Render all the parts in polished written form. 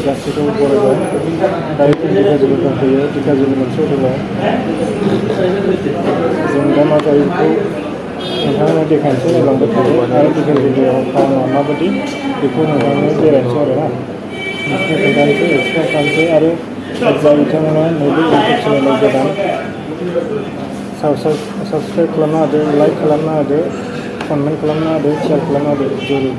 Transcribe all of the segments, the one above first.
गासैखौबो बरायबाय दायो धिकाजुलि दंफैयो धिकाजुलि मोनसे हटेलाव जों दा मा जायो बेखौ नोंथांनो देखायनोसै नायलांबाय थायो आरो धिकाजुलियाव टाउना माबायदि बेखौ नोंथांनो बेरायनोसै आरोना खोन्थानोसै एक्सप्लेन खालामनोसै आरो जाय बिथांमोना नैबे इउटुब चेनेलाव गोदान साबस्क्राइब खालामना होदो लाइक खालामना होदो कमेन्ट खालामना होदो शेयार खालामना होदो जरुर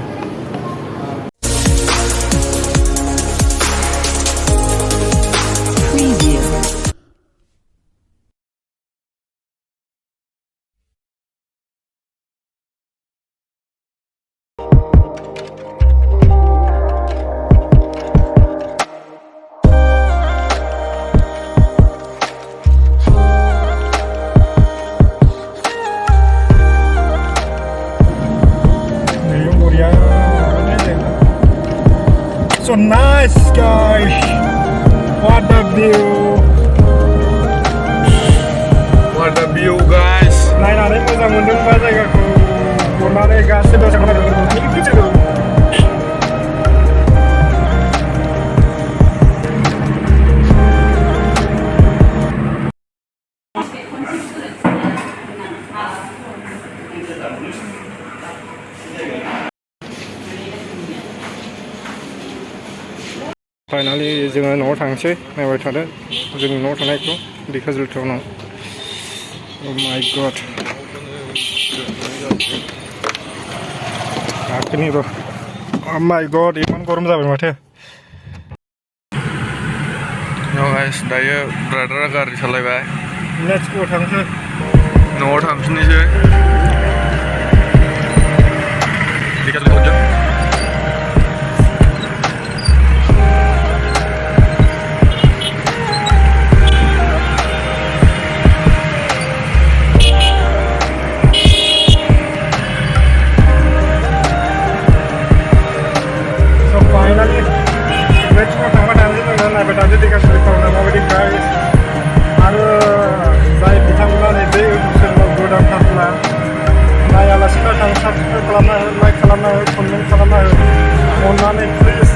So nice guys, what a view guys. नायनानै मोजां मोनदोंबा जायगाखौ हरनानै गासिबो फाइनालि जोङो न'आव थांसै नायबाय थादो जोंनि न'आव थानायखौ धिकाजुलि टाउनाव Oh my god गाखोनि raw' Oh my god इमान गरम जाबाय माथो guys दायो ब्रादारा गारि सालायबाय Let's go थांसै न'आव थांफिननोसै धिकाजुलि हरदों धिकाजुलि टाउना माबायदि गाइस आरो जाय बिथांमोना नैबे इउटुब चेनेलाव गोदानथारब्ला नायालासिनो साबस्क्राइब खालामना हो लाइक खालामना हो कमेन्ट खालामना हो अननानै प्लिज